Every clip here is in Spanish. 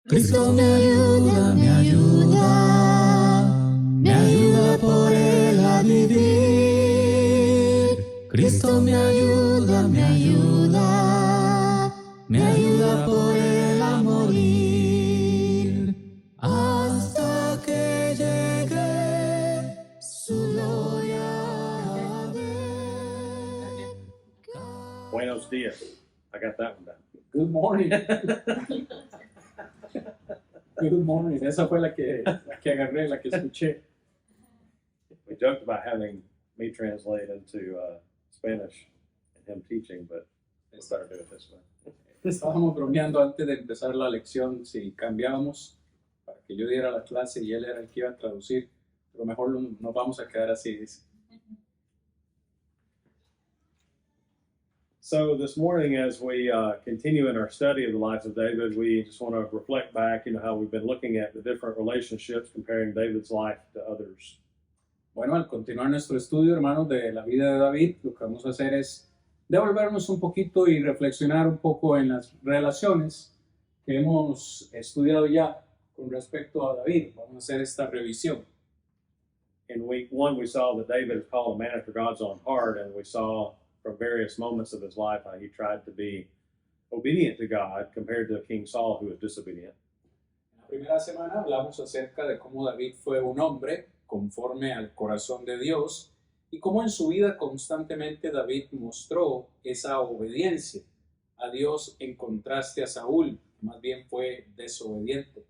Cristo me ayuda, me ayuda, me ayuda por Él a vivir. Cristo me ayuda, me ayuda, me ayuda por Él a morir. Hasta que llegue su gloria a ver. Buenos dias. I got that one down. Good morning. Good morning. Esa fue la que agarré, la que escuché. We joked about having me translate into Spanish and him teaching, but let's better do it this way. Estábamos bromeando antes de empezar la lección si cambiábamos para que yo diera la clase y él era el que iba a traducir, pero mejor nos vamos a quedar así, dice. So this morning, as we continue in our study of the lives of David, we just want to reflect back, how we've been looking at the different relationships, comparing David's life to others. Bueno, al continuar nuestro estudio, hermanos, de la vida de David, lo que vamos a hacer es devolvernos un poquito y reflexionar un poco en las relaciones que hemos estudiado ya con respecto a David. Vamos a hacer esta revisión. In week 1, we saw that David is called a man after God's own heart, and we saw from various moments of his life how he tried to be obedient to God compared to King Saul, who was disobedient. En la primera semana hablamos acerca de cómo David fue un hombre conforme al corazón de Dios y cómo en su vida constantemente David mostró esa obediencia a Dios en contraste a Saúl, que más bien fue desobediente.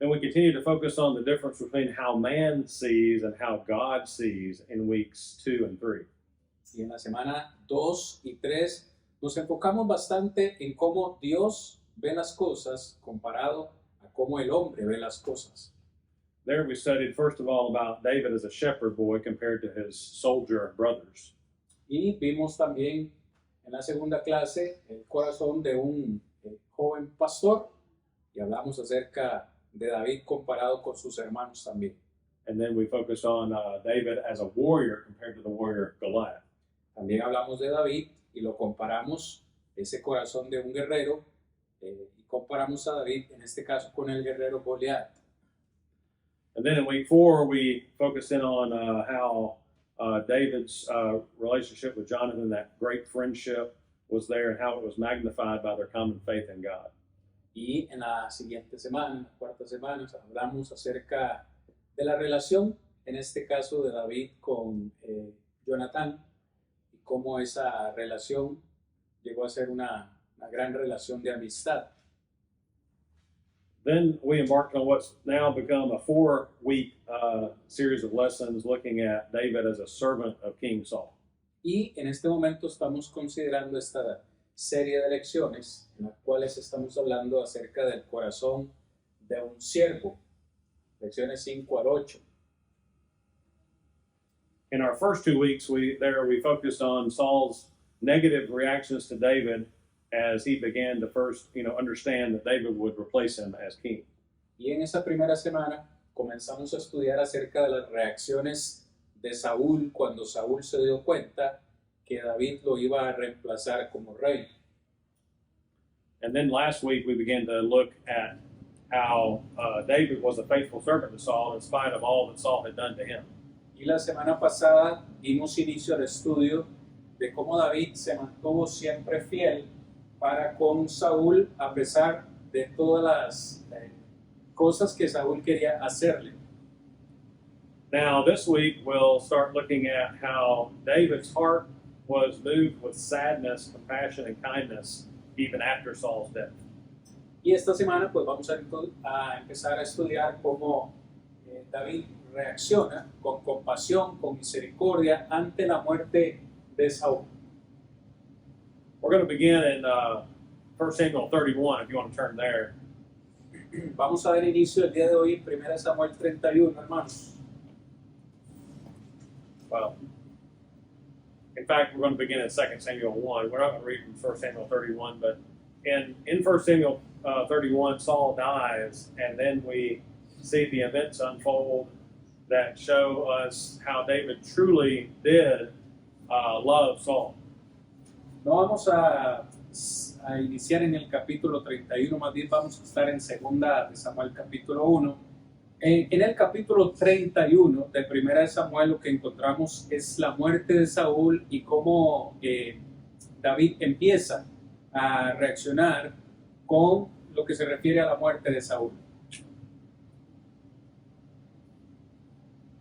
And we continue to focus on the difference between how man sees and how God sees in weeks 2 and 3. Y en la semana 2 y 3 nos enfocamos bastante en cómo Dios ve las cosas comparado a cómo el hombre ve las cosas. There we studied first of all about David as a shepherd boy compared to his soldier brothers. Y vimos también en la segunda clase el corazón de un joven pastor y hablamos acerca de David comparado con sus hermanos también. And then we focused on David as a warrior compared to the warrior Goliath. También hablamos de David y lo comparamos, ese corazón de un guerrero, y comparamos a David en este caso con el guerrero Goliat. And then in week 4, we focused in on how David's relationship with Jonathan, that great friendship, was there and how it was magnified by their common faith in God. Y en la siguiente semana, en la cuarta semana, hablamos acerca de la relación, en este caso de David con Jonatán, y cómo esa relación llegó a ser una gran relación de amistad. Then we embarked on what's now become a 4-week series of lessons looking at David as a servant of King Saul. Y en este momento estamos considerando esta serie de lecciones en las cuales estamos hablando acerca del corazón de un siervo, lecciones 5 al 8. In our first 2 weeks, we focused on Saul's negative reactions to David as he began to first, understand that David would replace him as king. Y en esa primera semana comenzamos a estudiar acerca de las reacciones de Saúl cuando Saúl se dio cuenta que David lo iba a reemplazar como rey. And then last week we began to look at how David was a faithful servant to Saul in spite of all that Saul had done to him. Y la semana pasada dimos inicio al estudio de cómo David se mantuvo siempre fiel para con Saúl a pesar de todas las cosas que Saúl quería hacerle. Now this week we'll start looking at how David's heart was moved with sadness, compassion, and kindness even after Saul's death. Y esta semana pues vamos a empezar a estudiar cómo David reacciona con compasión, con misericordia ante la muerte de Saúl. We're going to begin in 1 Samuel 31, if you want to turn there. Vamos a dar inicio el día de hoy en 1 Samuel 31, hermanos. Well, in fact, we're going to begin in 2 Samuel 1. We're not going to read from 1 Samuel 31, but in 1 Samuel 31, Saul dies, and then we see the events unfold that show us how David truly did love Saul. No vamos a a iniciar en el capítulo 31, más bien vamos a estar en segunda de Samuel capítulo 1. En el capítulo 31 de primera de Samuel lo que encontramos es la muerte de Saúl y cómo David empieza a reaccionar con lo que se refiere a la muerte de Saúl.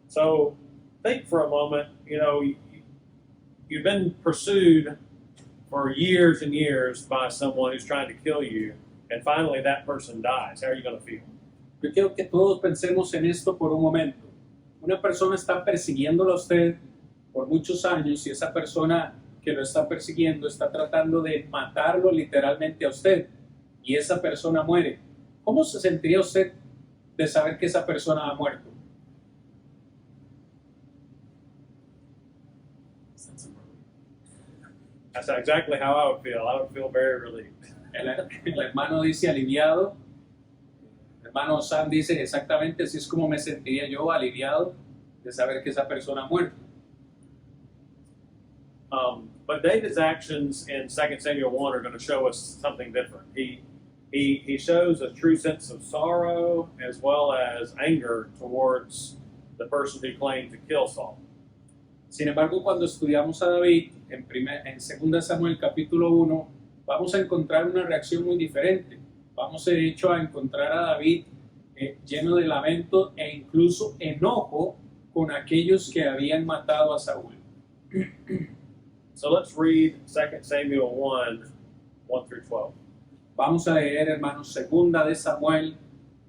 So think for a moment, you've been pursued for years and years by someone who's trying to kill you, and finally that person dies. How are you going to feel? Yo quiero que todos pensemos en esto por un momento. Una persona está persiguiéndolo a usted por muchos años y esa persona que lo está persiguiendo está tratando de matarlo literalmente a usted y esa persona muere. ¿Cómo se sentiría usted de saber que esa persona ha muerto? That's exactly how I would feel. I would feel very relieved. El hermano dice aliviado. El hermano Sam dice exactamente así es como me sentiría yo, aliviado de saber que esa persona ha muerto. But David's actions in 2 Samuel 1 are going to show us something different. He shows a true sense of sorrow as well as anger towards the person who claimed to kill Saul. Sin embargo, cuando estudiamos a David en 2 Samuel capítulo 1, vamos a encontrar una reacción muy diferente. Vamos de hecho a encontrar a David lleno de lamento e incluso enojo con aquellos que habían matado a Saúl. So let's read 2 Samuel 1, 1 through 12. Vamos a leer, hermanos, 2 de Samuel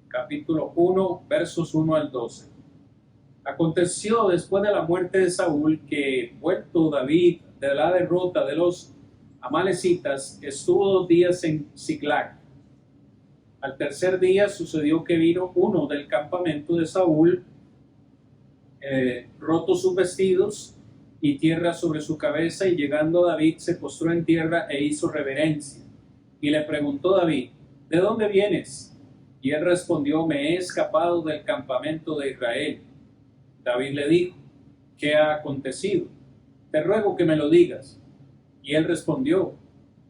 capítulo 1, versos 1 al 12. Aconteció después de la muerte de Saúl que, vuelto David de la derrota de los amalecitas, estuvo 2 días en Ziklag. Al tercer día sucedió que vino uno del campamento de Saúl, roto sus vestidos y tierra sobre su cabeza, y llegando David se postró en tierra e hizo reverencia. Y le preguntó David, ¿de dónde vienes? Y él respondió, me he escapado del campamento de Israel. David le dijo, ¿qué ha acontecido? Te ruego que me lo digas. Y él respondió,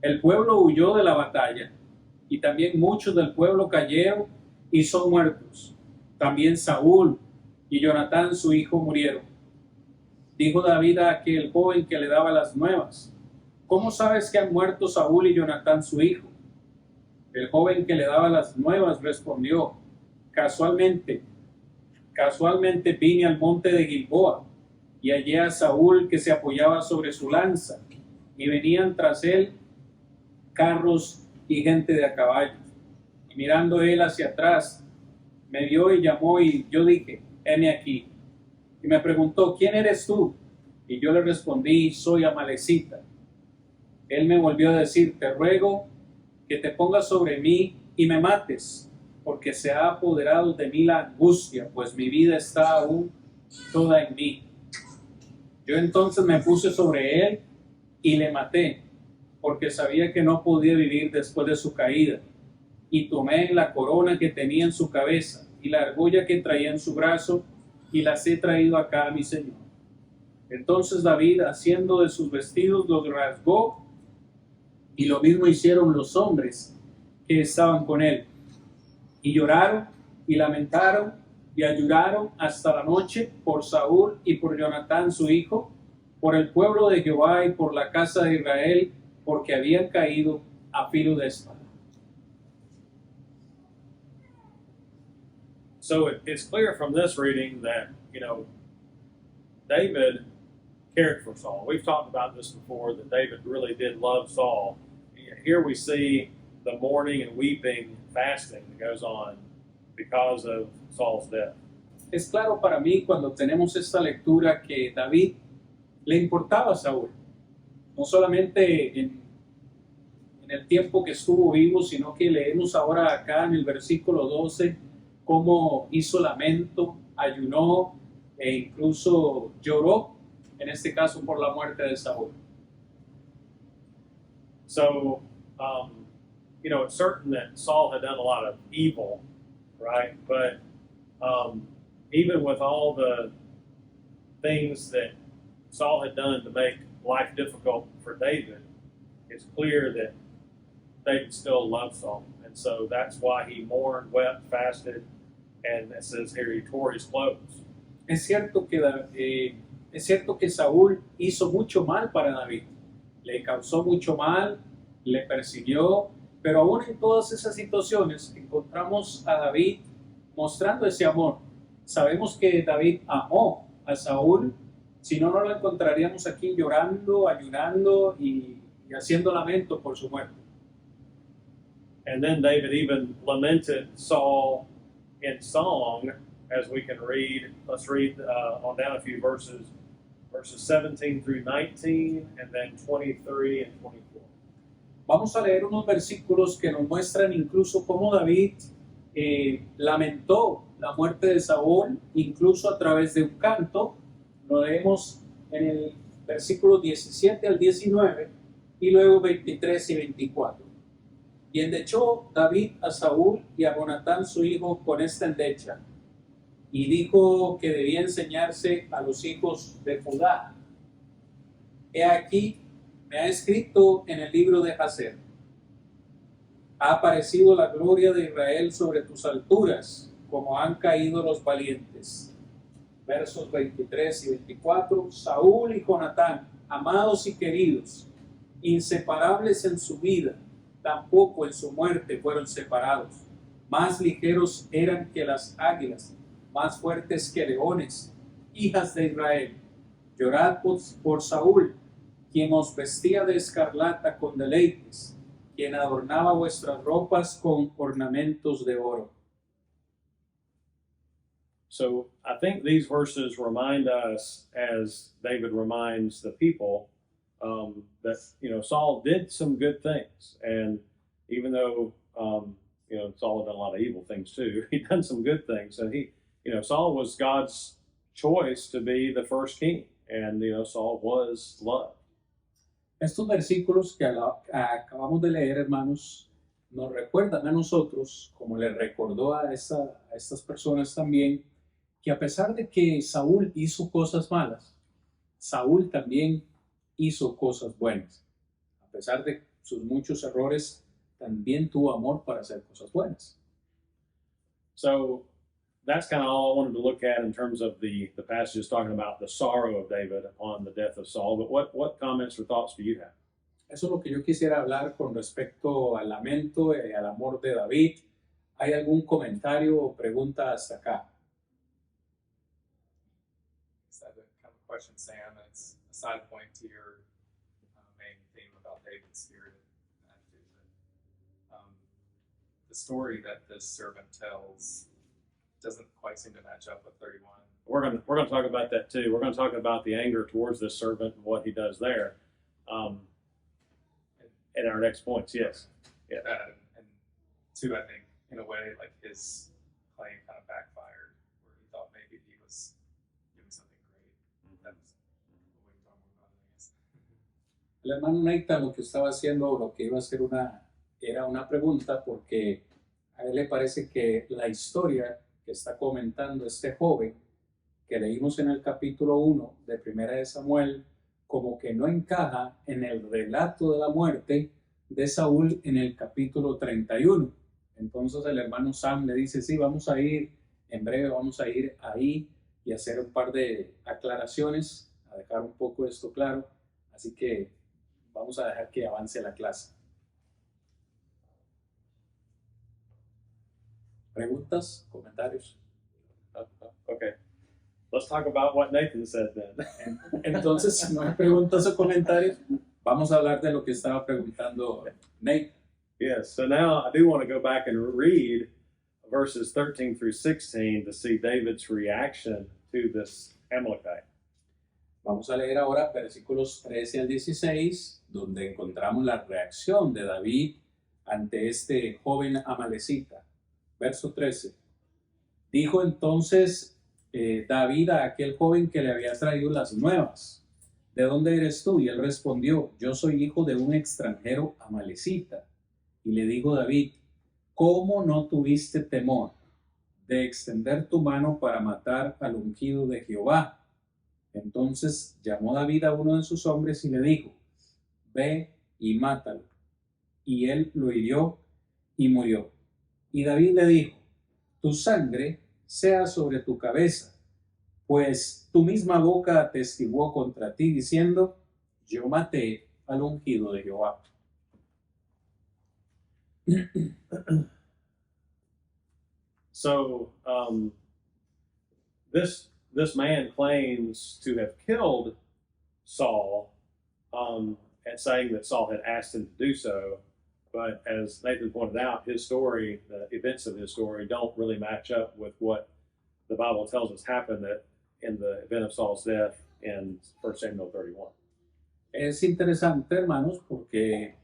el pueblo huyó de la batalla, y también muchos del pueblo cayeron y son muertos. También Saúl y Jonatán su hijo murieron. Dijo David a aquel joven que le daba las nuevas, ¿cómo sabes que han muerto Saúl y Jonatán su hijo? El joven que le daba las nuevas respondió, casualmente vine al monte de Gilboa y hallé a Saúl que se apoyaba sobre su lanza y venían tras él carros y gente de a caballo. Y mirando él hacia atrás, me vio y llamó y yo dije, heme aquí. Y me preguntó, ¿quién eres tú? Y yo le respondí, soy amalecita. Él me volvió a decir, te ruego que te pongas sobre mí y me mates, porque se ha apoderado de mí la angustia, pues mi vida está aún toda en mí. Yo entonces me puse sobre él y le maté, porque sabía que no podía vivir después de su caída. Y tomé la corona que tenía en su cabeza y la argolla que traía en su brazo y las he traído acá a mi señor. Entonces David, haciendo de sus vestidos, los rasgó, y lo mismo hicieron los hombres que estaban con él. Y lloraron y lamentaron y ayudaron hasta la noche por Saúl y por Jonatán su hijo, por el pueblo de Jehová y por la casa de Israel, porque habían caído a filo de espada. So it's clear from this reading that, David cared for Saul. We've talked about this before, that David really did love Saul. Here we see the mourning and weeping, fasting that goes on because of Saul's death. Es claro para mí cuando tenemos esta lectura que David le importaba a Saúl. No solamente en el tiempo que estuvo vivo, sino que leemos ahora acá en el versículo 12 cómo hizo lamento, ayunó e incluso lloró, en este caso por la muerte de Saúl. So, it's certain that Saul had done a lot of evil, right? But even with all the things that Saul had done to make life difficult for David, it's clear that David still loved Saul, and so that's why he mourned, wept, fasted, and it says here he tore his clothes. Es cierto que, es cierto que Saúl hizo mucho mal para David, le causó mucho mal, le persiguió, pero aún en todas esas situaciones encontramos a David mostrando ese amor. Sabemos que David amó a Saúl, si no, no lo encontraríamos aquí llorando, ayunando y haciendo lamento por su muerte. And then David even lamented Saul in song, as we can read. Let's read on down a few verses 17 through 19, and then 23 and 24. Vamos a leer unos versículos que nos muestran incluso cómo David lamentó la muerte de Saúl, incluso a través de un canto. Lo leemos en el versículo 17 al 19 y luego 23 y 24. Y endechó David a Saúl y a Jonatán su hijo con esta endecha, y dijo que debía enseñarse a los hijos de Judá. He aquí, me ha escrito en el libro de Jacer: ha aparecido la gloria de Israel sobre tus alturas, como han caído los valientes. Versos 23 y 24. Saúl y Jonatán, amados y queridos, inseparables en su vida, tampoco en su muerte fueron separados. Más ligeros eran que las águilas, más fuertes que leones, hijas de Israel. Llorad por Saúl, quien os vestía de escarlata con deleites, quien adornaba vuestras ropas con ornamentos de oro. So I think these verses remind us, as David reminds the people, that Saul did some good things, and even though Saul had done a lot of evil things too, he'd done some good things, and Saul was God's choice to be the first king, and Saul was loved. Estos versículos que acabamos de leer, hermanos, nos recuerdan a nosotros, como le recordó a estas personas también, que a pesar de que Saúl hizo cosas malas, Saúl también hizo cosas buenas. A pesar de sus muchos errores, también tuvo amor para hacer cosas buenas. So that's kind of all I wanted to look at in terms of the passages talking about the sorrow of David upon the death of Saul. But what comments or thoughts do you have? Eso es lo que yo quisiera hablar con respecto al lamento y al amor de David. ¿Hay algún comentario o pregunta hasta acá? Is that kind of question, Sam? And it's a side point to your main theme about David's spirit and attitude. But, the story that this servant tells doesn't quite seem to match up with 31. We're gonna talk about that too. We're gonna talk about the anger towards this servant and what he does there. In our next points, yes. Yeah. And two, I think, in a way, like his claim kind of backfired, where he thought maybe he was doing something great. That was the way to talk more about it, I guess. El hermano Nathan lo que estaba haciendo, lo que iba a hacer era una pregunta, porque a él le parece que la historia que está comentando este joven, que leímos en el capítulo 1 de Primera de Samuel, como que no encaja en el relato de la muerte de Saúl en el capítulo 31. Entonces el hermano Sam le dice, sí, vamos a ir, en breve vamos a ir ahí y hacer un par de aclaraciones, a dejar un poco esto claro. Así que vamos a dejar que avance la clase. ¿Preguntas? ¿Comentarios? Okay. Let's talk about what Nathan said then. Entonces, si no hay preguntas o comentarios, vamos a hablar de lo que estaba preguntando Nate. Yes, so now I do want to go back and read verses 13 through 16 to see David's reaction to this Amalekite. Vamos a leer ahora versículos 13 al 16, donde encontramos la reacción de David ante este joven amalecita. Verso 13. Dijo entonces David a aquel joven que le había traído las nuevas: ¿de dónde eres tú? Y él respondió: yo soy hijo de un extranjero amalecita. Y le dijo David: ¿cómo no tuviste temor de extender tu mano para matar al ungido de Jehová? Entonces llamó David a uno de sus hombres y le dijo: ve y mátalo. y él lo hirió y murió. Y David le dijo, tu sangre sea sobre tu cabeza, pues tu misma boca atestiguó contra ti diciendo, yo maté al ungido de Jehová. So this man claims to have killed Saul, and saying that Saul had asked him to do so. But as Nathan pointed out, his story, the events of his story, don't really match up with what the Bible tells us happened in the event of Saul's death in 1 Samuel 31. Es interesante, hermanos, porque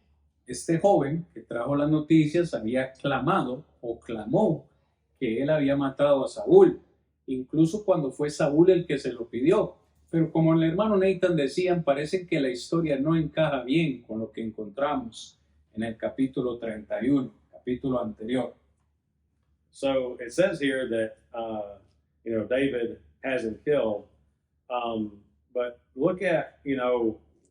este joven que trajo las noticias había clamado o clamó que él había matado a Saúl, incluso cuando fue Saúl el que se lo pidió. Pero como el hermano Nathan decían, parece que la historia no encaja bien con lo que encontramos en el capítulo 31, capítulo anterior. So it says here that David has him killed, but look at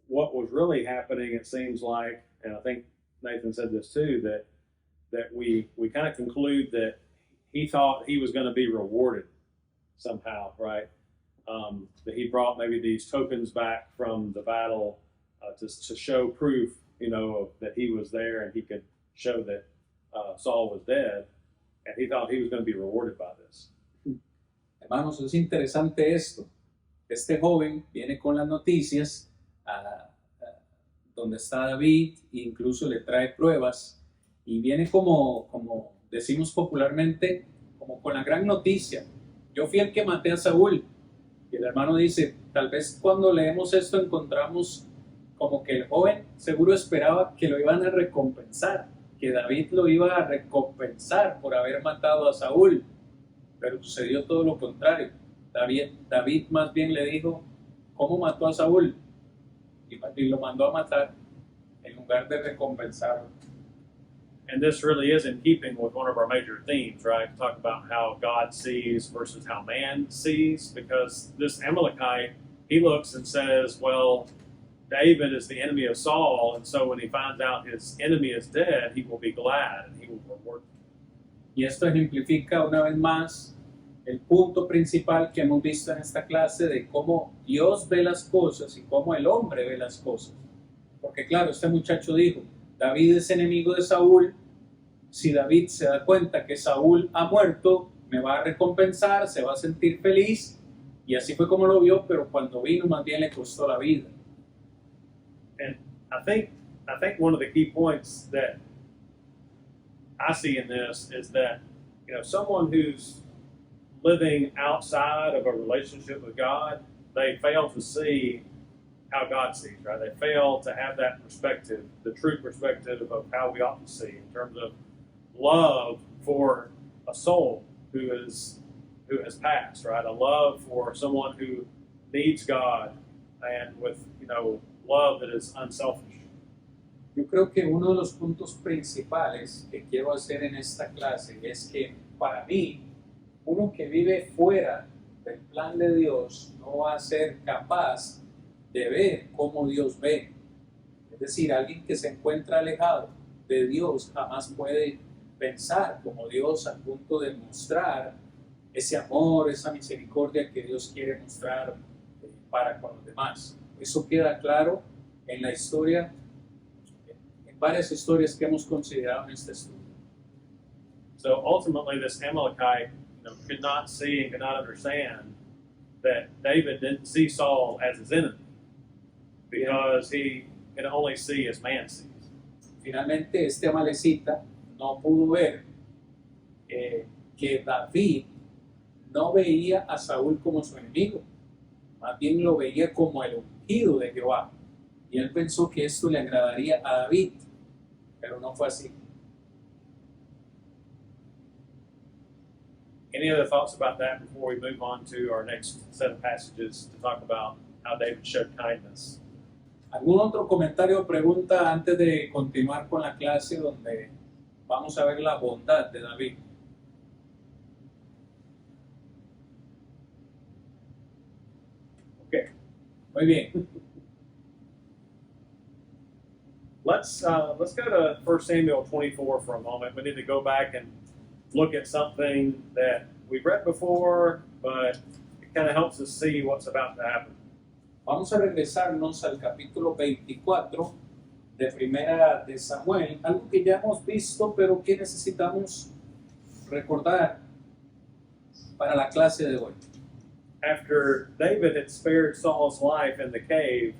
what was really happening. It seems like, and I think Nathan said this too, that we kind of conclude that he thought he was going to be rewarded somehow, right? That he brought maybe these tokens back from the battle to show proof, that he was there and he could show that Saul was dead, and he thought he was going to be rewarded by this. Hermanos, es interesante esto. Este joven viene con las noticias donde está David, e incluso le trae pruebas, y viene como decimos popularmente, como con la gran noticia. Yo fui el que maté a Saúl. Y el hermano dice, tal vez cuando leemos esto encontramos como que el joven seguro esperaba que lo iban a recompensar, que David lo iba a recompensar por haber matado a Saúl, pero sucedió todo lo contrario. David más bien le dijo, ¿cómo mató a Saúl? Y lo mandó a matar en lugar de recompensarlo. And this really is in keeping with one of our major themes, right? To talk about how God sees versus how man sees, because this Amalekite, he looks and says, well, David is the enemy of Saul, and so when he finds out his enemy is dead, he will be glad and he will reward him. Y esto ejemplifica una vez más el punto principal que hemos visto en esta clase de cómo Dios ve las cosas y cómo el hombre ve las cosas. Porque claro, este muchacho dijo, David es enemigo de Saúl. Si David se da cuenta que Saúl ha muerto, me va a recompensar, se va a sentir feliz. Y así fue como lo vio, pero cuando vino más bien le costó la vida. And I think one of the key points that I see in this is that someone who's living outside of a relationship with God, they fail to see how God sees, right? They fail to have that perspective, the true perspective of how we ought to see in terms of love for a soul who has passed, right? A love for someone who needs God, and with love that is unselfish. Yo creo que uno de los puntos principales que quiero hacer en esta clase es que para mí, uno que vive fuera del plan de Dios no va a ser capaz de ver cómo Dios ve. Es decir, alguien que se encuentra alejado de Dios jamás puede pensar como Dios al punto de mostrar ese amor, esa misericordia que Dios quiere mostrar para con los demás. Eso queda claro en la historia, en varias historias que hemos considerado en este estudio. So ultimately, this Amalekite could not see and could not understand that David didn't see Saul as his enemy, because he can only see as man sees. Finalmente, este amalecita no pudo ver que David no veía a Saúl como su enemigo, más bien lo veía como el ungido de Jehová. Y él pensó que esto le agradaría a David, pero no fue así. Any other thoughts about that before we move on to our next set of passages to talk about how David showed kindness? ¿Algún otro comentario o pregunta antes de continuar con la clase donde vamos a ver la bondad de David? Ok, muy bien. let's go to 1 Samuel 24 for a moment. We need to go back and look at something that we've read before, but it kind of helps us see what's about to happen. Vamos a regresarnos al capítulo 24 de Primera de Samuel, algo que ya hemos visto, pero que necesitamos recordar para la clase de hoy. After David had spared Saul's life in the cave,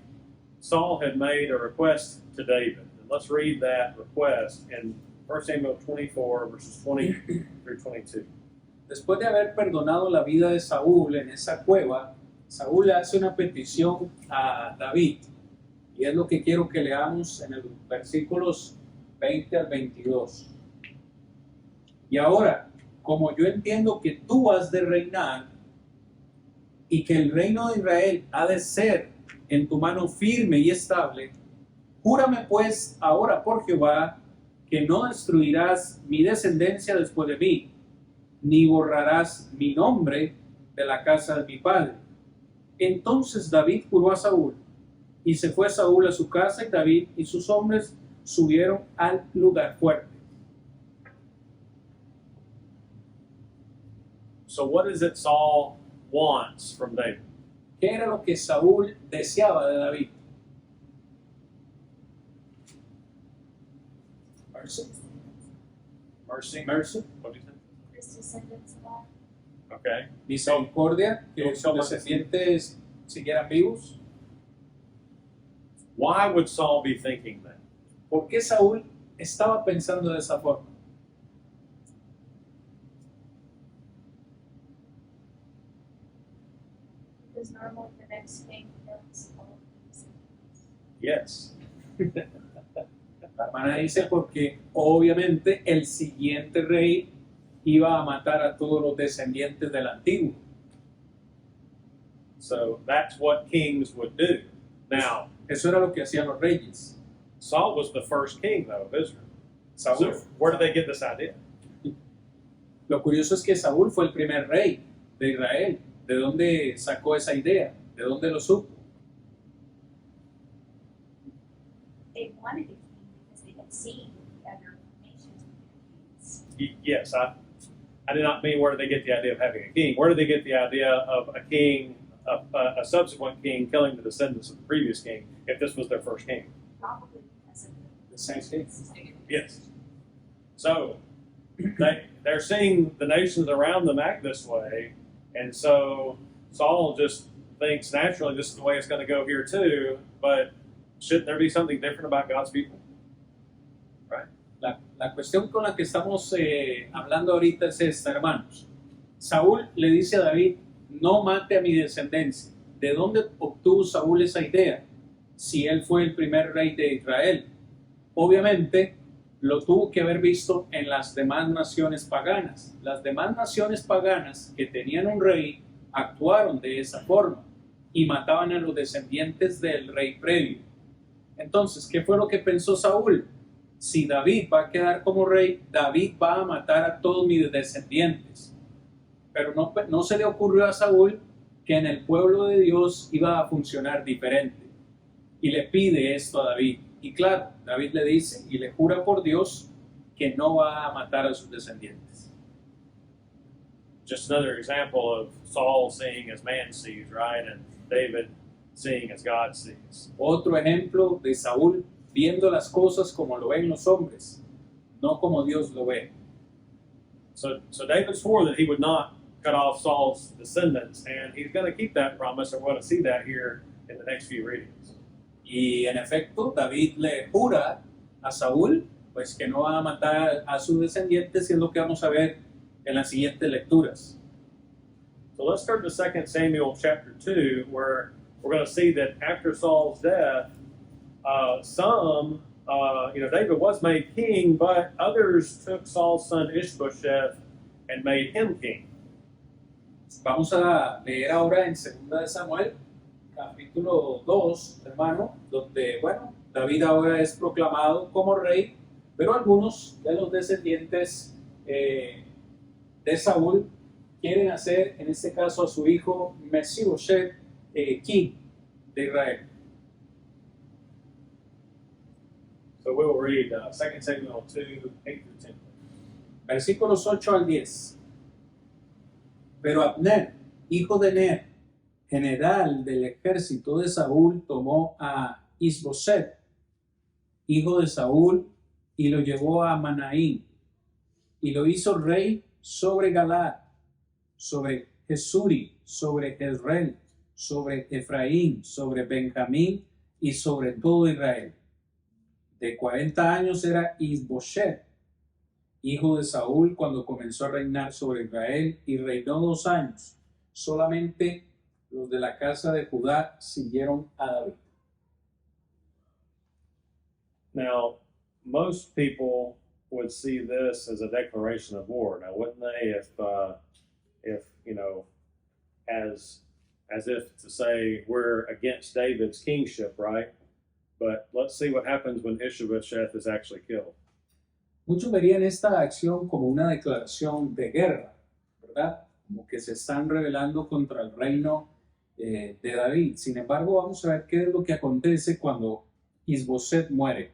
Saul had made a request to David. And let's read that request in 1 Samuel 24, verses 20 through 22. Después de haber perdonado la vida de Saúl en esa cueva, Saúl le hace una petición a David. Y es lo que quiero que leamos en los versículos 20 al 22. Y ahora, como yo entiendo que tú has de reinar y que el reino de Israel ha de ser en tu mano firme y estable, júrame pues ahora por Jehová que no destruirás mi descendencia después de mí, ni borrarás mi nombre de la casa de mi padre. Entonces David juró a Saúl, y se fue Saúl a su casa, y David y sus hombres subieron al lugar fuerte. So what is it Saul wants from David? ¿Qué era lo que Saúl deseaba de David? Mercy. Mercy? Mercy. What do you think? His descendants alive. Okay. Misericordia, que sus descendientes siguieran vivos. Why would Saul be thinking that? ¿Por qué Saúl estaba pensando de esa forma? Because normally the next king kills all of the descendants. Yes. La hermana dice porque obviamente el siguiente rey iba a matar a todos los descendientes del antiguo. So that's what kings would do. Now, Eso era lo que hacían los reyes. Saul was the first king, though, of Israel. Saúl. So where did they get this idea? Lo curioso es que Saúl fue el primer rey de Israel. ¿De dónde sacó esa idea? ¿De dónde lo supo? They wanted a king because they had seen the other nations with their kings. Yes, I did not mean where did they get the idea of having a king. Where did they get the idea of a king, a subsequent king killing the descendants of the previous king if this was their first king? Probably because of The same thing. Yes. So they're seeing the nations around them act this way, and so Saul just thinks naturally this is the way it's going to go here too, but shouldn't there be something different about God's people? La cuestión con la que estamos hablando ahorita es esta, hermanos. Saúl le dice a David, no mate a mi descendencia. ¿De dónde obtuvo Saúl esa idea? Si él fue el primer rey de Israel. Obviamente lo tuvo que haber visto en las demás naciones paganas. Las demás naciones paganas que tenían un rey actuaron de esa forma y mataban a los descendientes del rey previo. Entonces, ¿qué fue lo que pensó Saúl? Si David va a quedar como rey, David va a matar a todos mis descendientes. Pero no se le ocurrió a Saúl que en el pueblo de Dios iba a funcionar diferente. Y le pide esto a David. Y claro, David le dice y le jura por Dios que no va a matar a sus descendientes. Just another example of Saul seeing as man sees, right? And David seeing as God sees. Otro ejemplo de Saúl viendo las cosas como lo ven los hombres, no como Dios lo ve. So David swore that he would not cut off Saul's descendants, and he's going to keep that promise, and we're going to see that here in the next few readings. Y en efecto, David le jura a Saúl pues que no va a matar a sus descendientes, y es lo que vamos a ver en las siguientes lecturas. So let's turn to 2 Samuel chapter 2, where we're going to see that after Saul's death, David was made king, but others took Saul's son Ishbosheth and made him king. Vamos a leer ahora en 2 de Samuel, capítulo 2, hermano, donde, David ahora es proclamado como rey, pero algunos de los descendientes de Saúl quieren hacer, en este caso, a su hijo Mefiboshet king de Israel. So we will read 2 Samuel 2, 8 through 10. Versículos 8 al 10. Pero Abner, hijo de Ner, general del ejército de Saúl, tomó a Isboset, hijo de Saúl, y lo llevó a Manaín, y lo hizo rey sobre Galaad, sobre Jesuri, sobre Jezreel, sobre Efraín, sobre Benjamín y sobre todo Israel. De 40 años era Isboset, hijo de Saúl, cuando comenzó a reinar sobre Israel, y reinó 2 años. Solamente los de la casa de Judá siguieron a David. Now, most people would see this as a declaration of war. Now, wouldn't they, if you know, as if to say we're against David's kingship, right? But let's see what happens when Ishbosheth is actually killed. Muchos verían esta acción como una declaración de guerra, ¿verdad? Como que se están rebelando contra el reino de David. Sin embargo, vamos a ver qué es lo que acontece cuando Isboset muere.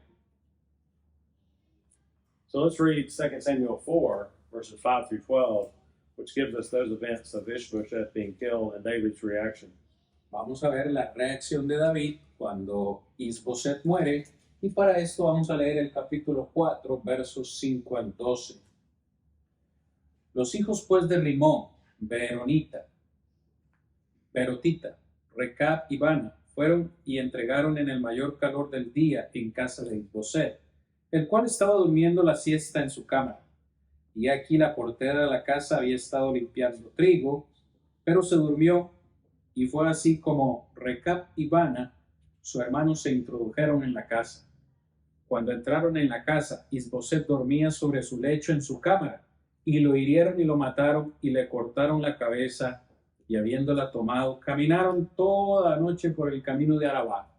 So let's read 2 Samuel 4, verses 5 through 12, which gives us those events of Ishbosheth being killed and David's reaction. Vamos a ver la reacción de David cuando Isboset muere, y para esto vamos a leer el capítulo 4, versos 5 al 12. Los hijos pues de Rimón, Berotita, Recab y Bana fueron y entregaron en el mayor calor del día en casa de Isboset, el cual estaba durmiendo la siesta en su cámara. Y aquí la portera de la casa había estado limpiando trigo, pero se durmió, y fue así como Recab y Bana, su hermano, se introdujeron en la casa. Cuando entraron en la casa, Isboset dormía sobre su lecho en su cámara, y lo hirieron y lo mataron, y le cortaron la cabeza, y habiéndola tomado, caminaron toda la noche por el camino de Arabá.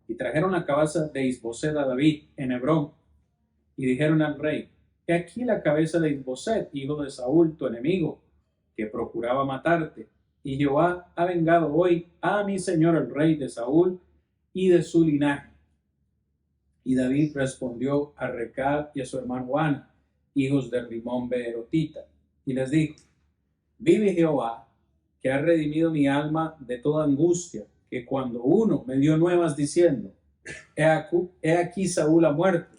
Y trajeron la cabeza de Isboset a David en Hebrón, y dijeron al rey: He aquí la cabeza de Isboset, hijo de Saúl, tu enemigo, que procuraba matarte, y Jehová ha vengado hoy a mi señor el rey de Saúl y de su linaje. Y David respondió a Recab y a su hermano Bana, hijos de Rimón Berotita, y les dijo: Vive Jehová, que ha redimido mi alma de toda angustia, que cuando uno me dio nuevas diciendo: He aquí Saúl ha muerto,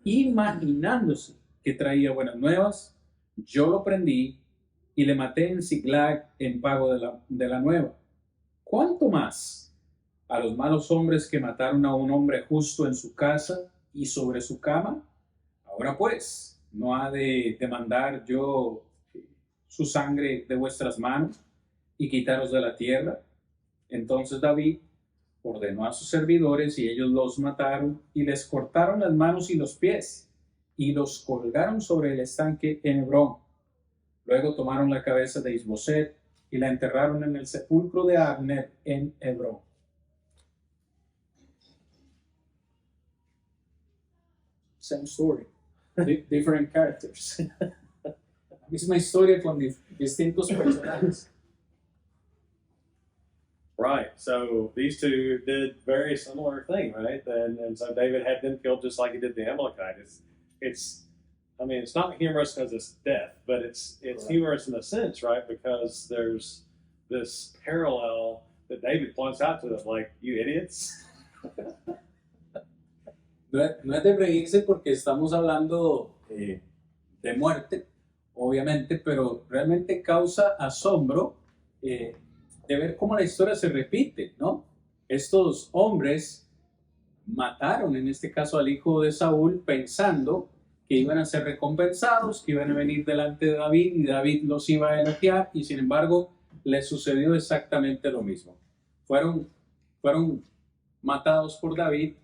imaginándose que traía buenas nuevas, yo lo prendí y le maté en Ziklag en pago de la nueva. ¿Cuánto más a los malos hombres que mataron a un hombre justo en su casa y sobre su cama? Ahora pues, ¿no ha de demandar yo su sangre de vuestras manos y quitaros de la tierra? Entonces David ordenó a sus servidores, y ellos los mataron y les cortaron las manos y los pies y los colgaron sobre el estanque en Hebrón. Luego tomaron la cabeza de Isboset y la enterraron en el sepulcro de Abner en Hebrón. Same story, different characters. La misma historia con distintos personajes. Right. So these two did very similar thing, right? And so David had them killed just like he did the Amalekites. It's I mean, it's not humorous because it's death, but it's humorous in a sense, right? Because there's this parallel that David points out to them, like, you idiots. No es de reírse porque estamos hablando de muerte, obviamente, pero realmente causa asombro de ver cómo la historia se repite, ¿no? Estos hombres mataron, en este caso, al hijo de Saúl, pensando que iban a ser recompensados, que iban a venir delante de David y David los iba a elogiar, y sin embargo les sucedió exactamente lo mismo. Fueron matados por David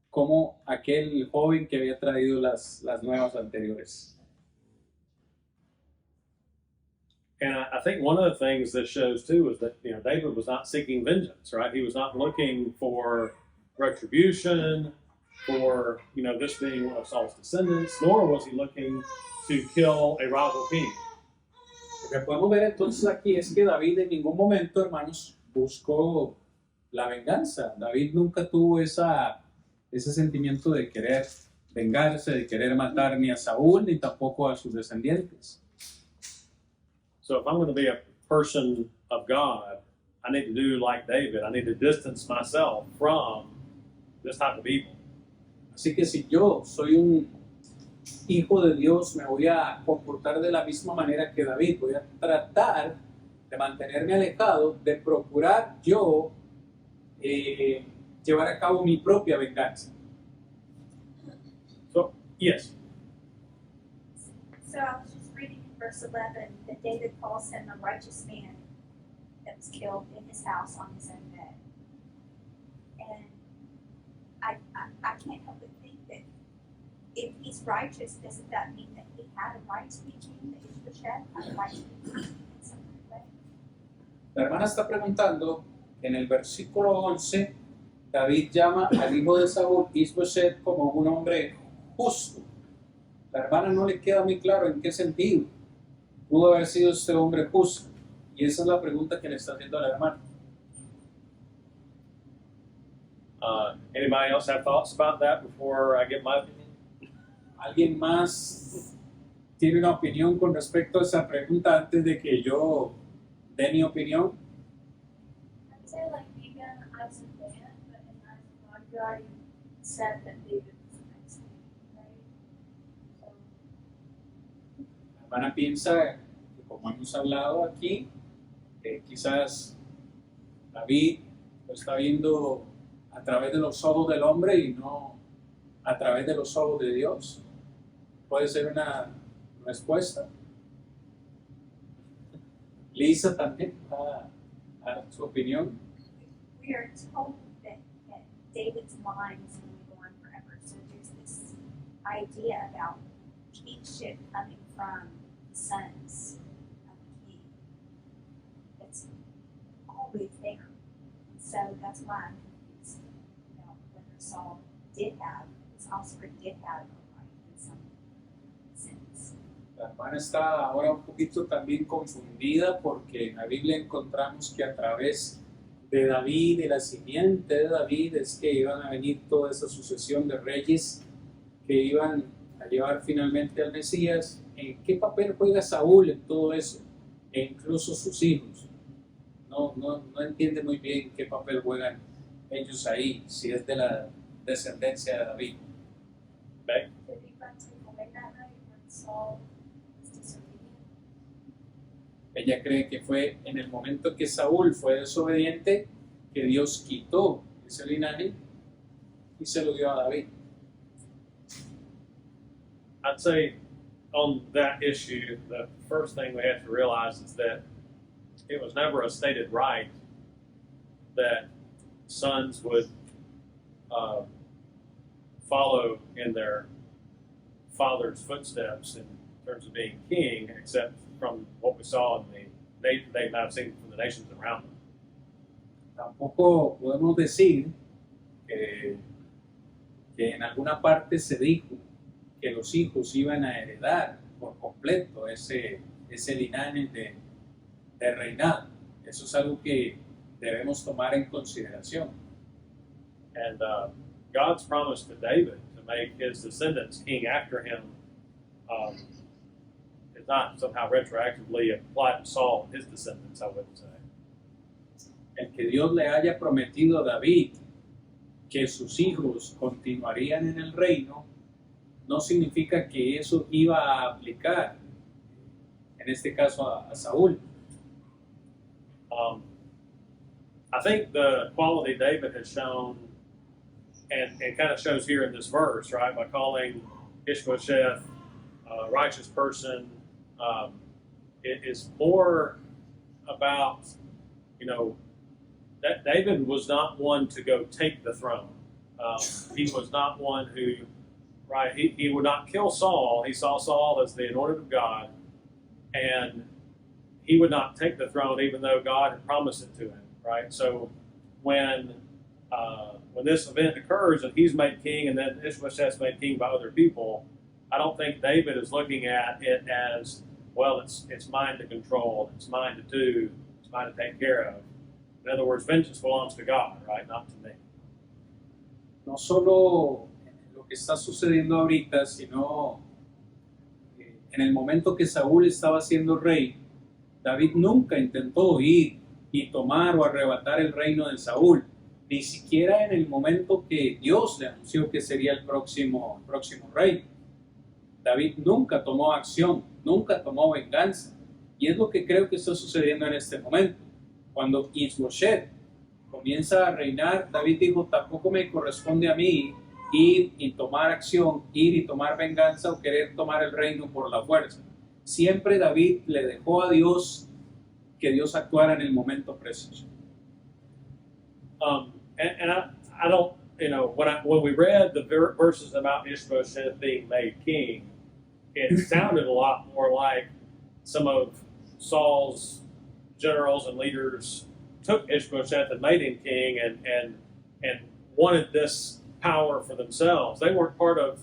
como aquel joven que había traído las nuevas anteriores. And I think one of the things this shows too is that, you know, David was not seeking vengeance, right? He was not looking for retribution, for, you know, this being one of Saul's descendants, nor was he looking to kill a rival king. Lo que podemos ver entonces aquí es que David en ningún momento, hermanos, buscó la venganza. David nunca tuvo esa ese sentimiento de querer vengarse, de querer matar ni a Saúl ni tampoco a sus descendientes. So if I'm going to be a person of God, I need to do like David. I need to distance myself from this type of evil. Así que si yo soy un hijo de Dios, me voy a comportar de la misma manera que David. Voy a tratar de mantenerme alejado, de procurar yo llevar a cabo mi propia venganza. So, yes. So I was just reading in verse 11 that David calls him a righteous man that was killed in his house on his own bed. And I can't help but think that if he's righteous, doesn't that mean that he had a right to be king, that Ishbosheth had a right to be king in some way? La hermana está preguntando, en el versículo 11, David llama al hijo de Saúl, Ishbosheth, como un hombre justo. La hermana no le queda muy claro en qué sentido pudo haber sido este hombre justo. Y esa es la pregunta que le está haciendo a la hermana. Anybody else have thoughts about that before I get my opinion? ¿Alguien más tiene una opinión con respecto a esa pregunta antes de que yo dé mi opinión? I'd say like maybe on the eyes of man, but in the eyes of God, you already said that David was the next king, right? So La hermana piensa que como hemos hablado aquí, quizás David lo está viendo a través de los ojos del hombre y no a través de los ojos de Dios. Puede ser una respuesta. Lisa también va a dar su opinión. We are told that David's line is going to go on forever. So there's this idea about kingship coming from the sons of the king. That's always there. So that's why I'm confused about whether Saul did have, his offspring did have a right in some sense. La hermana está ahora un poquito también confundida porque en la Biblia encontramos que a través de David, de la simiente de David, es que iban a venir toda esa sucesión de reyes que iban a llevar finalmente al Mesías. ¿En qué papel juega Saúl en todo eso? E incluso sus hijos. No entiende muy bien qué papel juegan ellos ahí, si es de la descendencia de David. Okay? did he not take away that right when Saul was disobedient? Ella cree que fue en el momento que Saúl fue desobediente que Dios quitó ese linaje y se lo dio a David. I'd say on that issue, the first thing we have to realize is that it was never a stated right that sons would follow in their father's footsteps in terms of being king, except from what we saw in they might have seen from the nations around them. Tampoco podemos decir que en alguna parte se dijo que los hijos iban a heredar por completo ese linaje de reinado. Eso es algo que debemos tomar en consideración. And God's promise to David to make his descendants king after him is not somehow retroactively applied to Saul and his descendants, I wouldn't say. El que Dios le haya prometido a David que sus hijos continuarían en el reino no significa que eso iba a aplicar, en este caso a Saúl. I think the quality David has shown, and kind of shows here in this verse, right, by calling Ishbosheth a righteous person, it is more about, that David was not one to go take the throne. He was not one who, right, he would not kill Saul. He saw Saul as the anointed of God, and he would not take the throne even though God had promised it to him, right? So when this event occurs and he's made king and then Ishbosheth's made king by other people, I don't think David is looking at it as, well, it's mine to control, it's mine to do, it's mine to take care of. In other words, vengeance belongs to God, right? Not to me. no solo en lo que está sucediendo ahorita, sino en el momento que Saúl estaba siendo rey, David nunca intentó ir y tomar o arrebatar el reino de Saúl, ni siquiera en el momento que Dios le anunció que sería el próximo rey. David nunca tomó acción, nunca tomó venganza. Y es lo que creo que está sucediendo en este momento. Cuando Isboset comienza a reinar, David dijo, tampoco me corresponde a mí ir y tomar acción, ir y tomar venganza o querer tomar el reino por la fuerza. Siempre David le dejó a Dios que Dios actuara en el momento preciso. And I don't, when we read the verses about Ishbosheth being made king, it sounded a lot more like some of Saul's generals and leaders took Ishbosheth and made him king and wanted this power for themselves. They weren't part of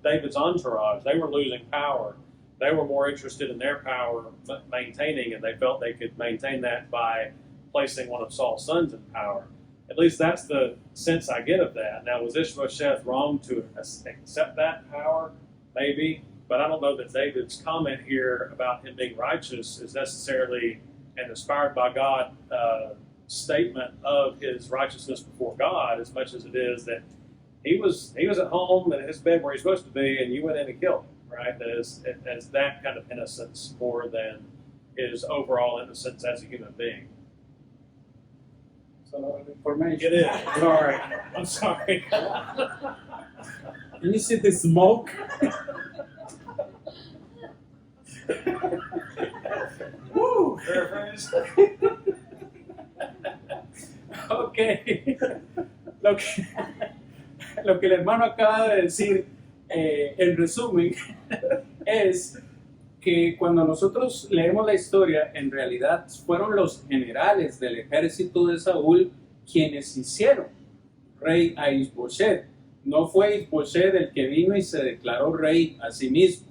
David's entourage. They were losing power. They were more interested in their power maintaining, and they felt they could maintain that by placing one of Saul's sons in power. At least that's the sense I get of that. Now, was Ishbosheth wrong to accept that power? Maybe. But I don't know that David's comment here about him being righteous is necessarily an inspired by God statement of his righteousness before God, as much as it is that he was at home in his bed where he's supposed to be, and you went in and killed him, right? As that kind of innocence more than his overall innocence as a human being. So, a lot of information. It is. Sorry. I'm sorry. Can you see the smoke? Woo! Paraphrase. Ok. Lo que el hermano acaba de decir, en resumen, es que cuando nosotros leemos la historia, en realidad fueron los generales del ejército de Saúl quienes hicieron rey a Isboset. No fue Isboset el que vino y se declaró rey a sí mismo.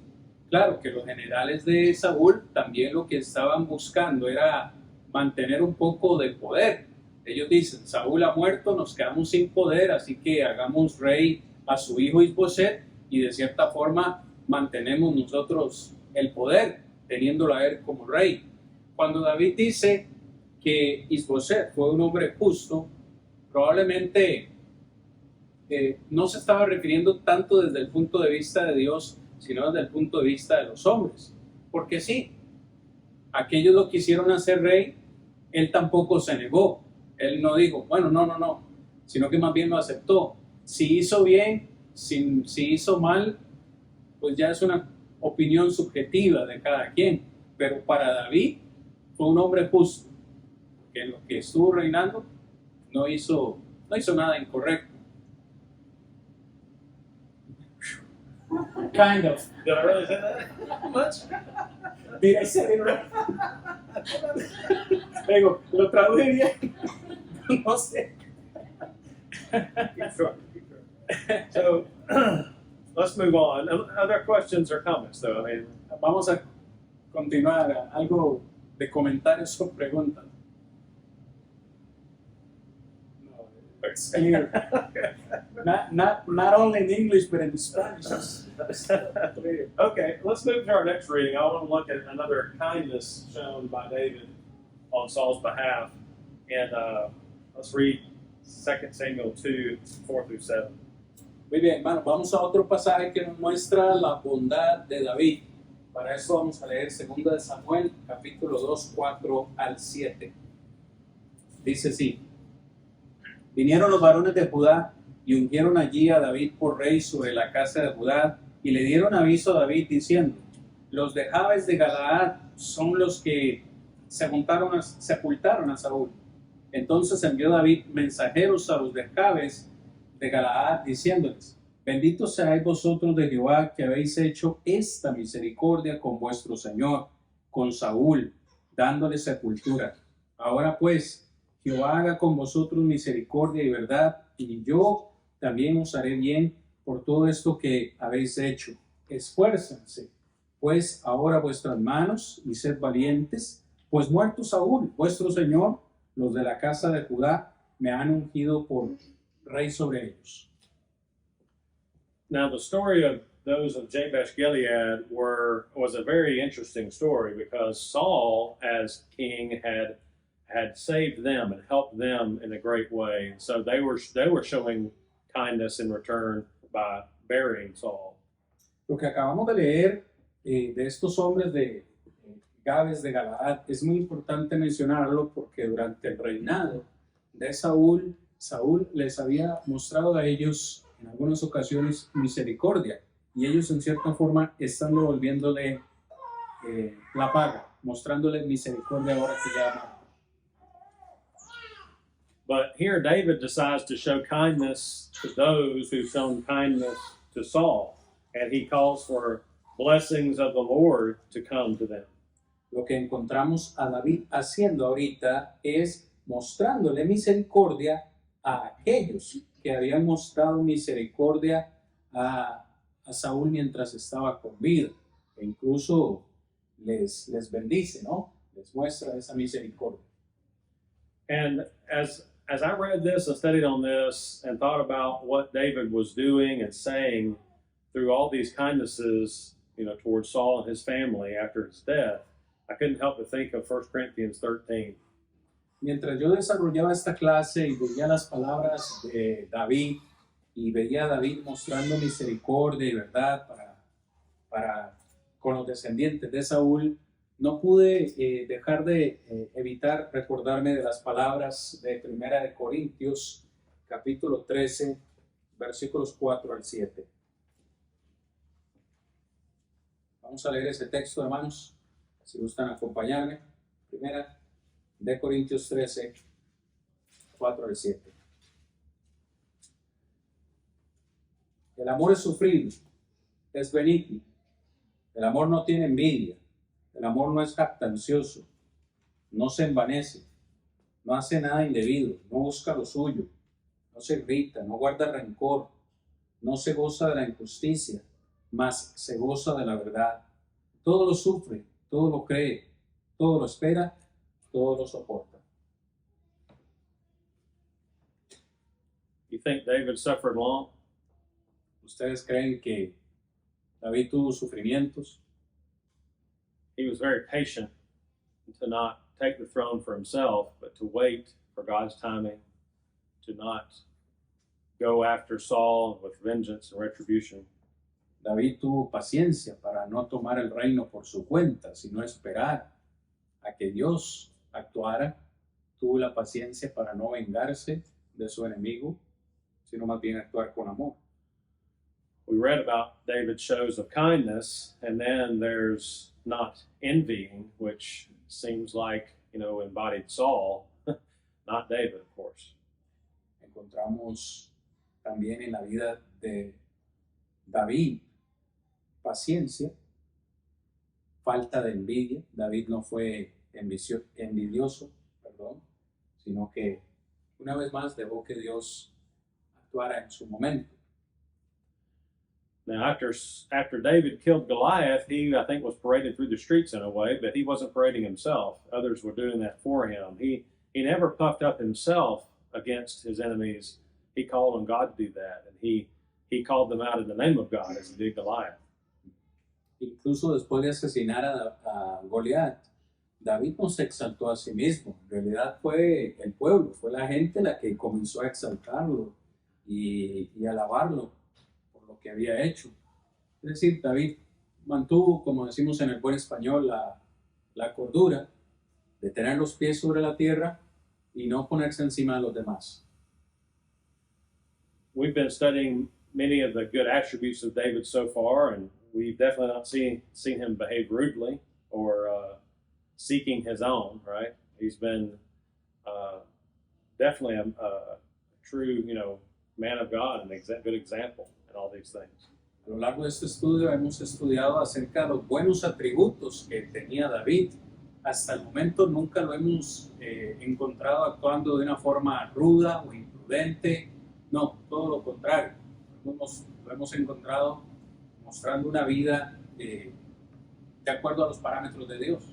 Claro que los generales de Saúl también lo que estaban buscando era mantener un poco de poder. Ellos dicen, Saúl ha muerto, nos quedamos sin poder, así que hagamos rey a su hijo Isboset y de cierta forma mantenemos nosotros el poder, teniéndolo a él como rey. Cuando David dice que Isboset fue un hombre justo, probablemente no se estaba refiriendo tanto desde el punto de vista de Dios, sino desde el punto de vista de los hombres. Porque sí, aquellos lo quisieron hacer rey, él tampoco se negó. Él no dijo, bueno, no, sino que más bien lo aceptó. Si hizo bien, si hizo mal, pues ya es una opinión subjetiva de cada quien. Pero para David fue un hombre justo, que en lo que estuvo reinando no hizo nada incorrecto. Kind of. Did I really say that much? Did I say it right? Digo, lo traduje bien. No sé. Sure. So, let's move on. Other questions or comments, though? I mean, Vamos a continuar. Algo de comentarios o preguntas. No, it's clear. Not only in English, but in Spanish. Okay, let's move to our next reading. I want to look at another kindness shown by David on Saul's behalf. And let's read 2 Samuel 2, 4 through 7. Muy bien, hermano, vamos a otro pasaje que nos muestra la bondad de David. Para eso vamos a leer 2 de Samuel, capítulo 2, 4 al 7. Dice así: Vinieron los varones de Judá y ungieron allí a David por rey sobre la casa de Judá, y le dieron aviso a David diciendo: Los de Jabes de Galaad son los que sepultaron a Saúl. Entonces envió David mensajeros a los de Jabes de Galaad diciéndoles: Benditos seáis vosotros de Jehová, que habéis hecho esta misericordia con vuestro señor, con Saúl, dándole sepultura. Ahora pues, Jehová haga con vosotros misericordia y verdad, y yo también os haré bien por todo esto que habéis hecho. Esfuércense pues ahora vuestras manos y sed valientes, pues muerto Saúl, vuestro señor, los de la casa de Judá me han ungido por rey sobre ellos. Now, the story of those of Jabesh Gilead was a very interesting story because Saul, as king, had saved them and helped them in a great way. So they were showing kindness in return by burying Saul. Lo que acabamos de leer de estos hombres de Gabes de Galaad es muy importante mencionarlo porque durante el reinado de Saúl, Saúl les había mostrado a ellos en algunas ocasiones misericordia y ellos en cierta forma están devolviéndole la paga, mostrándole misericordia ahora que ya ama. But here David decides to show kindness to those who've shown kindness to Saul, and he calls for blessings of the Lord to come to them. Lo que encontramos a David haciendo ahorita es mostrándole misericordia a aquellos que habían mostrado misericordia a Saúl mientras estaba con vida. E incluso les bendice, ¿no? Les muestra esa misericordia. And as I read this and studied on this and thought about what David was doing and saying through all these kindnesses, towards Saul and his family after his death, I couldn't help but think of 1 Corinthians 13. Mientras yo desarrollaba esta clase y veía las palabras de David y veía a David mostrando misericordia y verdad para con los descendientes de Saúl, no pude dejar de evitar recordarme de las palabras de 1 de Corintios, capítulo 13, versículos 4 al 7. Vamos a leer ese texto, hermanos, si gustan acompañarme. 1 de Corintios 13, 4 al 7. El amor es sufrido, es benigno. El amor no tiene envidia. El amor no es jactancioso, no se envanece, no hace nada indebido, no busca lo suyo, no se irrita, no guarda rencor, no se goza de la injusticia, mas se goza de la verdad. Todo lo sufre, todo lo cree, todo lo espera, todo lo soporta. You think David suffered long? ¿Ustedes creen que David tuvo sufrimientos? He was very patient to not take the throne for himself, but to wait for God's timing, to not go after Saul with vengeance and retribution. David tuvo paciencia para no tomar el reino por su cuenta, sino esperar a que Dios actuara. Tuvo la paciencia para no vengarse de su enemigo, sino más bien actuar con amor. We read about David's shows of kindness, and then there's not envying, which seems like, embodied Saul, not David, of course. Encontramos también en la vida de David paciencia, falta de envidia. David no fue envidioso, sino que una vez más dejó que Dios actuara en su momento. Now, after David killed Goliath, he, I think, was paraded through the streets in a way, but he wasn't parading himself. Others were doing that for him. He never puffed up himself against his enemies. He called on God to do that, and he called them out in the name of God as he did Goliath. Incluso después de asesinar a Goliat, David no se exaltó a sí mismo. En realidad fue el pueblo, fue la gente la que comenzó a exaltarlo y alabarlo por lo que había hecho. Es decir, David mantuvo, como decimos en el buen español, la cordura de tener los pies sobre la tierra y no ponerse encima de los demás. We've been studying many of the good attributes of David so far, and we've definitely not seen him behave rudely or seeking his own, right? He's been definitely a true, man of God and a good example in all these things. A lo largo de este estudio hemos estudiado acerca de los buenos atributos que tenía David. Hasta el momento nunca lo hemos encontrado actuando de una forma ruda o imprudente. No, todo lo contrario. Lo hemos encontrado mostrando una vida de acuerdo a los parámetros de Dios.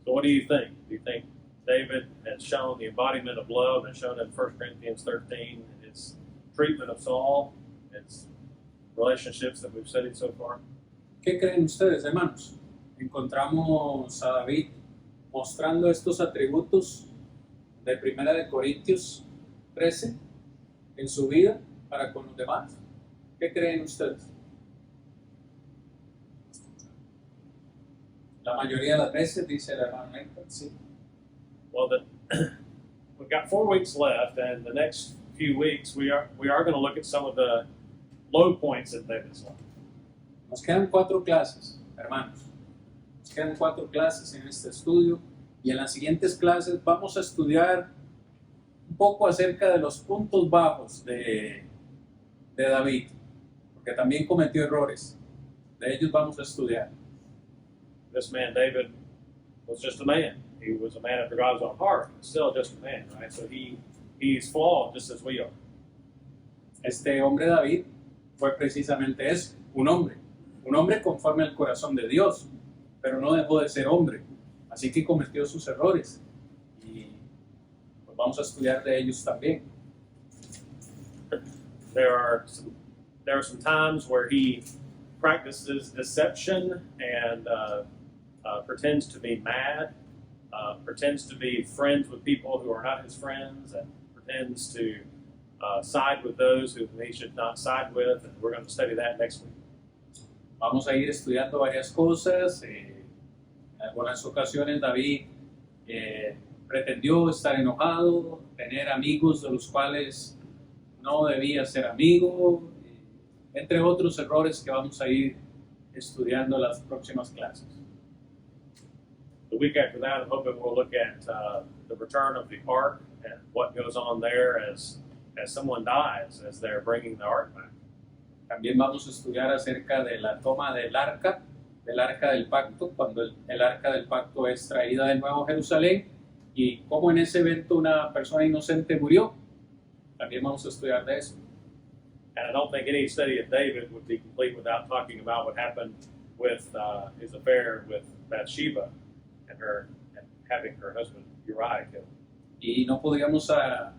So what do you think? Do you think David has shown the embodiment of love and shown in 1 Corinthians 13 his treatment of Saul? It's relationships that we've studied so far? ¿Qué creen ustedes, hermanos? Encontramos a David mostrando estos atributos de 1 de Corintios 13 en su vida para con los demás. ¿Qué creen ustedes? La mayoría de las veces, dice el hermano Héctor, sí. Well, we've got 4 weeks left, and the next few weeks we are going to look at some of the low points in David's life. Nos quedan 4 clases, hermanos. Nos quedan 4 clases en este estudio y en las siguientes clases vamos a estudiar un poco acerca de los puntos bajos de David, porque también cometió errores. De ellos vamos a estudiar. This man David was just a man. He was a man after God's own heart, but still just a man, right? So he's flawed just as we are. Este hombre David fue precisamente eso, un hombre conforme al corazón de Dios, pero no dejó de ser hombre, así que cometió sus errores y pues vamos a estudiar de ellos también. There are some times where he practices deception and pretends to be mad, pretends to be friends with people who are not his friends, and pretends to side with those who he should not side with, and we're going to study that next week. Vamos a ir estudiando varias cosas. En algunas ocasiones David pretendió estar enojado, tener amigos de los cuales no debía ser amigo, entre otros errores que vamos a ir estudiando en las próximas clases. The week after that, I'm hoping we'll look at the return of the ark and what goes on there as someone dies as they're bringing the ark back. También vamos a estudiar acerca de la toma del arca del pacto, cuando el arca del pacto es traída de nuevo a Jerusalén y cómo en ese evento una persona inocente murió. También vamos a estudiar de eso. And I don't think any study of David would be complete without talking about what happened with his affair with Bathsheba and having her husband Uriah killed. Y no podríamos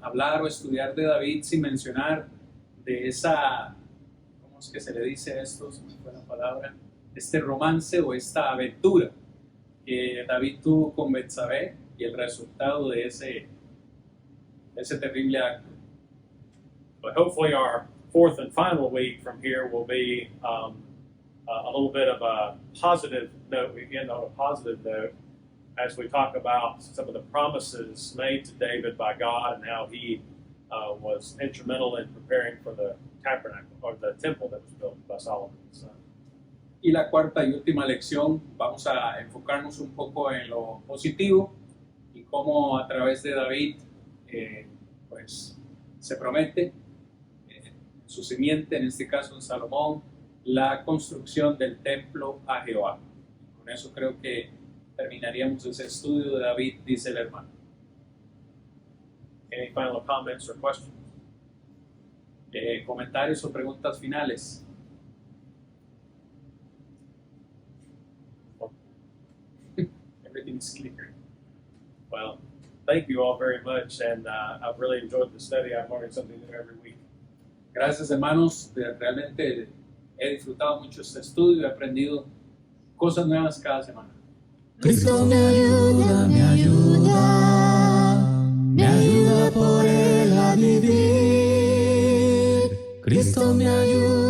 hablar o estudiar de David sin mencionar de esa, ¿cómo es que se le dice esto? Se me fue la palabra. Este romance o esta aventura que David tuvo con Betsabé y el resultado de ese terrible acto. But hopefully our 4th and final week from here will be a little bit of a positive note. We begin on a positive note as we talk about some of the promises made to David by God and how he was instrumental in preparing for the tabernacle or the temple that was built by Solomon his son. Y la cuarta y última lección, vamos a enfocarnos un poco en lo positivo y cómo a través de David pues se promete su simiente, en este caso en Salomón, la construcción del templo a Jehová. Con eso creo que terminaríamos ese estudio de David, dice el hermano. Any final comments or questions? Comentarios o preguntas finales. Everything is clear. Well, thank you all very much, and I've really enjoyed the study. I'm learning something new every week. Gracias, hermanos. Realmente he disfrutado mucho este estudio y he aprendido cosas nuevas cada semana. Cristo me ayuda, me ayuda, me ayuda por él a vivir. Cristo me ayuda.